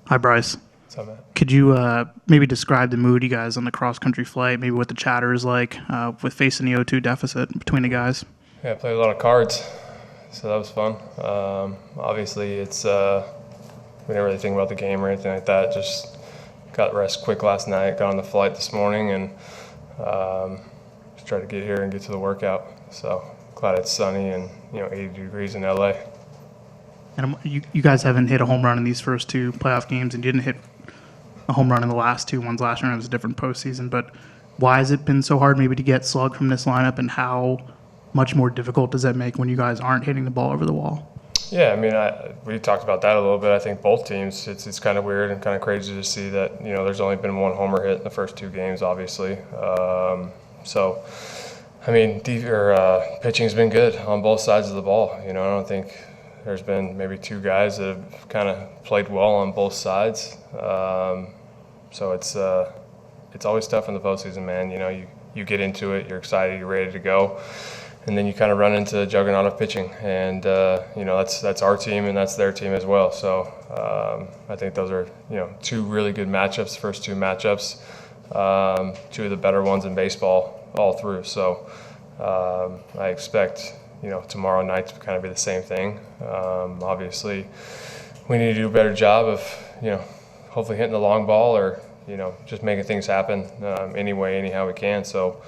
Hi, Bryce. What's up, man? Could you maybe describe the mood you guys on the cross-country flight, maybe what the chatter is like with facing the 0-2 deficit between the guys? Yeah, I played a lot of cards, so that was fun. Obviously, it's we didn't really think about the game or anything like that. Just got rest quick last night, got on the flight this morning, and just tried to get here and get to the workout. So glad it's sunny and 80 degrees in LA. And you guys haven't hit a home run in these first two playoff games, and you didn't hit a home run in the last two ones last year. It was a different postseason. But why has it been so hard maybe to get slugged from this lineup, and how much more difficult does that make when you guys aren't hitting the ball over the wall? Yeah, I mean, we talked about that a little bit. I think both teams, it's kind of weird and kind of crazy to see that, there's only been one homer hit in the first two games, obviously. So, I mean, pitching's been good on both sides of the ball. I don't think there's been maybe two guys that have kind of played well on both sides. So it's always tough in the postseason, man. You get into it, you're excited, you're ready to go. And then you kind of run into a juggernaut of pitching, and that's our team and that's their team as well. So I think those are two really good matchups, first two matchups, two of the better ones in baseball all through. So I expect tomorrow night to kind of be the same thing. Obviously, we need to do a better job of hopefully hitting the long ball or just making things happen anyhow we can. So.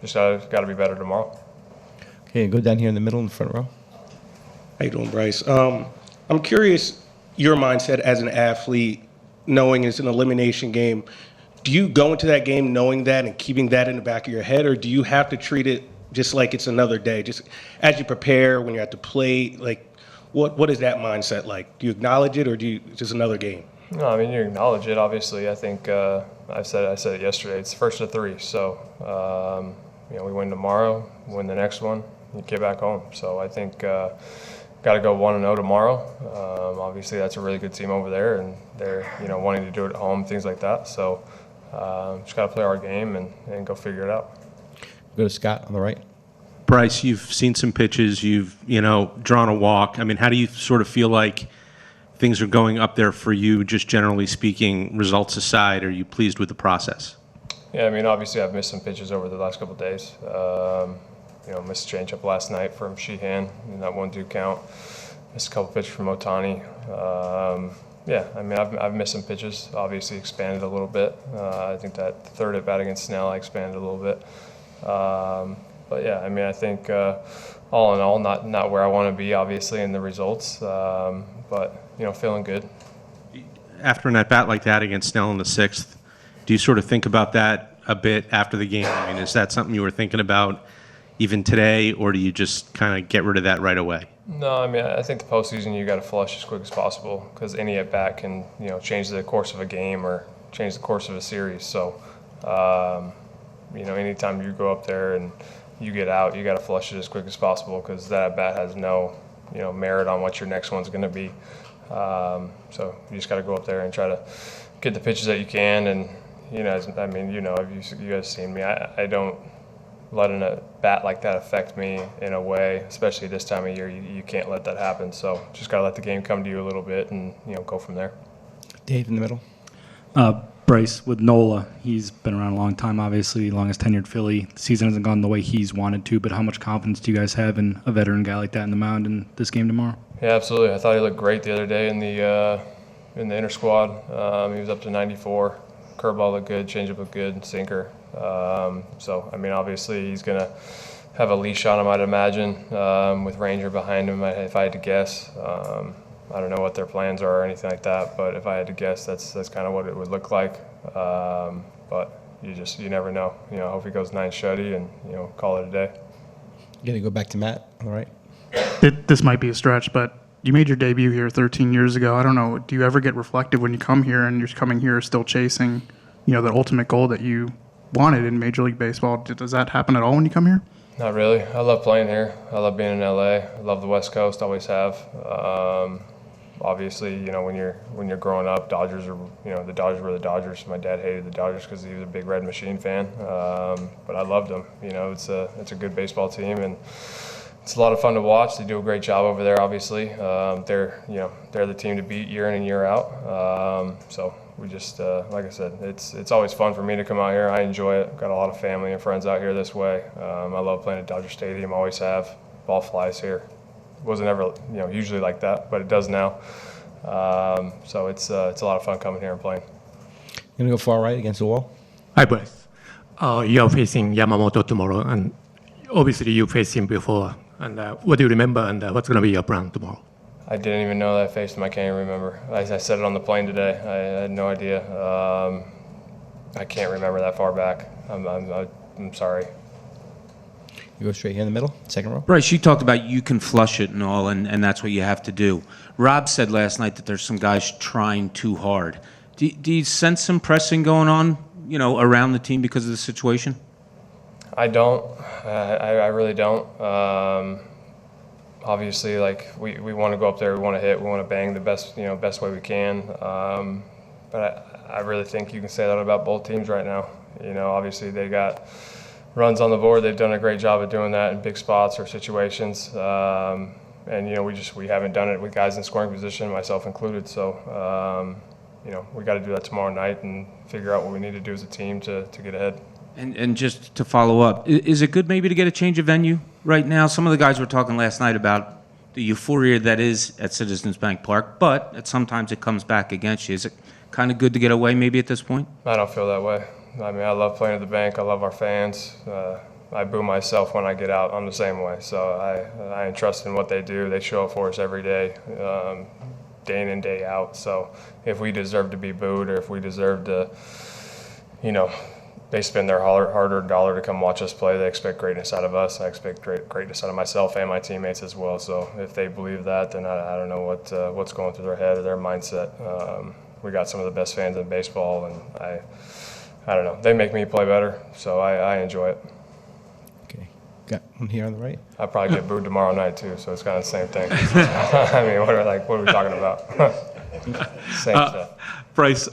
Just got to be better tomorrow. Okay, go down here in the middle in the front row. How you doing, Bryce? I'm curious your mindset as an athlete, knowing it's an elimination game. Do you go into that game knowing that and keeping that in the back of your head, or do you have to treat it just like it's another day? Just as you prepare, when you're at the plate, like what is that mindset like? Do you acknowledge it, or do you just another game? No, I mean, you acknowledge it. Obviously, I think I said it yesterday. It's first of three, so we win tomorrow, win the next one, you get back home. So I think got to go 1-0 tomorrow. Obviously, that's a really good team over there, and they're wanting to do it at home, things like that. So just got to play our game and go figure it out. Go to Scott on the right. Bryce, you've seen some pitches. You've drawn a walk. I mean, how do you sort of feel like things are going up there for you, just generally speaking, results aside? Are you pleased with the process? Yeah, I mean, obviously I've missed some pitches over the last couple of days. Missed a changeup last night from Sheehan in that 1-2 count. Missed a couple pitches from Otani. Yeah, I mean, I've missed some pitches. Obviously expanded a little bit. I think that third at bat against Snell, I expanded a little bit. But yeah, I mean, I think all in all, not where I want to be, obviously, in the results. But feeling good. After an at-bat like that against Snell in the sixth, do you sort of think about that a bit after the game? I mean, is that something you were thinking about even today, or do you just kind of get rid of that right away? No, I mean, I think the postseason you got to flush as quick as possible because any at-bat can, change the course of a game or change the course of a series. So, anytime you go up there and you get out, you got to flush it as quick as possible because that at-bat has no, merit on what your next one's going to be. So you just got to go up there and try to get the pitches that you can. And, you guys seen me. I don't let a bat like that affect me in a way, especially this time of year. You can't let that happen. So just got to let the game come to you a little bit and, go from there. Dave in the middle. Bryce, with Nola, he's been around a long time, obviously, longest tenured Philly. The season hasn't gone the way he's wanted to, but how much confidence do you guys have in a veteran guy like that in the mound in this game tomorrow? Yeah, absolutely. I thought he looked great the other day in the inter squad. He was up to 94. Curveball looked good, changeup looked good, sinker. So, I mean, obviously he's going to have a leash on him, I'd imagine, with Ranger behind him, if I had to guess. I don't know what their plans are or anything like that, but if I had to guess, that's kind of what it would look like. But you never know. I hope he goes 9 shutty and call it a day. You got to go back to Matt on the right. This might be a stretch, but you made your debut here 13 years ago. I don't know. Do you ever get reflective when you come here and you're coming here still chasing, the ultimate goal that you wanted in Major League Baseball? Does that happen at all when you come here? Not really. I love playing here. I love being in LA. I love the West Coast. Always have. Obviously, when you're growing up, Dodgers are, the Dodgers were the Dodgers. My dad hated the Dodgers because he was a big Red Machine fan, but I loved them. It's a good baseball team, and it's a lot of fun to watch. They do a great job over there. Obviously, they're the team to beat year in and year out. So we just like I said, it's always fun for me to come out here. I enjoy it. Got a lot of family and friends out here this way. I love playing at Dodger Stadium. Always have. Ball flies here. Wasn't ever usually like that, but it does now. So it's a lot of fun coming here and playing. You're going to go far right against the wall? Hi, Bryce. You're facing Yamamoto tomorrow, and obviously you faced him before. And what do you remember, and what's going to be your plan tomorrow? I didn't even know that I faced him. I can't even remember. I said it on the plane today. I had no idea. I can't remember that far back. I'm sorry. You go straight here in the middle, second row. Bryce, you talked about you can flush it and all, and that's what you have to do. Rob said last night that there's some guys trying too hard. Do you sense some pressing going on, around the team because of the situation? I don't. I really don't. Obviously, like we want to go up there, we want to hit, we want to bang the best way we can. But I really think you can say that about both teams right now. Obviously they got runs on the board. They've done a great job of doing that in big spots or situations. And we haven't done it with guys in scoring position, myself included. So we got to do that tomorrow night and figure out what we need to do as a team to get ahead. And just to follow up, is it good maybe to get a change of venue right now? Some of the guys were talking last night about the euphoria that is at Citizens Bank Park, but sometimes it comes back against you. Is it kind of good to get away maybe at this point? I don't feel that way. I mean, I love playing at the bank. I love our fans. I boo myself when I get out. I'm the same way. So I entrust in what they do. They show up for us every day, day in and day out. So if we deserve to be booed or if we deserve to, they spend their hard-earned dollar to come watch us play. They expect greatness out of us. I expect greatness out of myself and my teammates as well. So if they believe that, then I don't know what's going through their head or their mindset. We got some of the best fans in baseball, and I don't know. They make me play better, so I enjoy it. Okay. Got one here on the right. I'll probably get booed tomorrow night too, so it's kind of the same thing. I mean, what are we talking about? Same stuff. Bryce,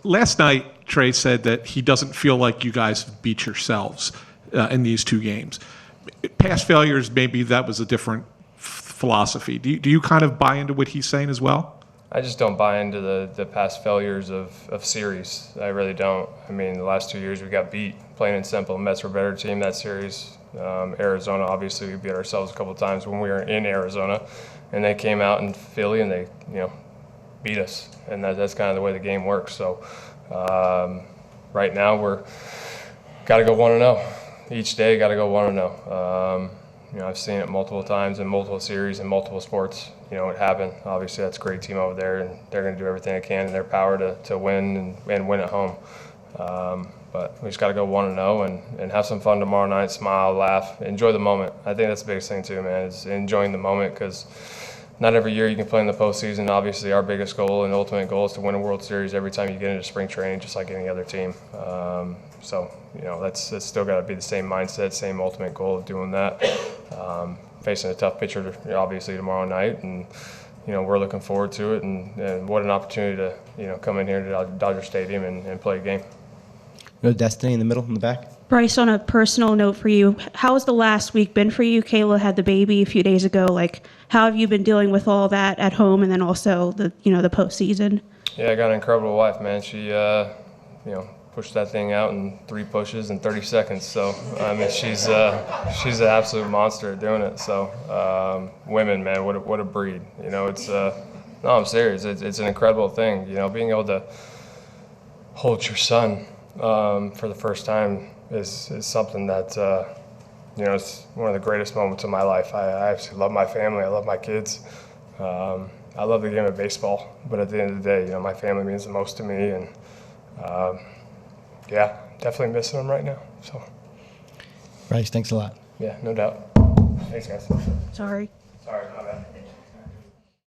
last night Trey said that he doesn't feel like you guys beat yourselves in these two games. Past failures, maybe that was a different philosophy. Do you kind of buy into what he's saying as well? I just don't buy into the past failures of series. I really don't. I mean, the last 2 years we got beat, plain and simple. Mets were a better team that series. Arizona, obviously, we beat ourselves a couple of times when we were in Arizona. And they came out in Philly and they, beat us. And that's kind of the way the game works. So right now we're got to go 1-0. Each day got to go 1-0. I've seen it multiple times in multiple series and multiple sports. It happened. Obviously, that's a great team over there, and they're going to do everything they can in their power to win and win at home. But we just got to go 1-0 and have some fun tomorrow night, smile, laugh, enjoy the moment. I think that's the biggest thing too, man, is enjoying the moment, because not every year you can play in the postseason. Obviously, our biggest goal and ultimate goal is to win a World Series every time you get into spring training, just like any other team. So, that's still got to be the same mindset, same ultimate goal of doing that. Facing a tough pitcher, obviously, tomorrow night, and we're looking forward to it. And what an opportunity to come in here to Dodger Stadium and play a game. Go to Destiny in the middle, in the back. Bryce, on a personal note for you, how has the last week been for you? Kayla had the baby a few days ago. How have you been dealing with all that at home, and then also the postseason? Yeah, I got an incredible wife, man. She pushed that thing out in 3 pushes in 30 seconds. So I mean, she's an absolute monster at doing it. So women, man, what a breed. No, I'm serious. It's an incredible thing. Being able to hold your son for the first time is something that it's one of the greatest moments of my life. I absolutely love my family. I love my kids. I love the game of baseball. But at the end of the day, my family means the most to me, and yeah, definitely missing them right now. So, Bryce, thanks a lot. yeah, no doubt. Thanks, guys. Sorry. Sorry, my bad.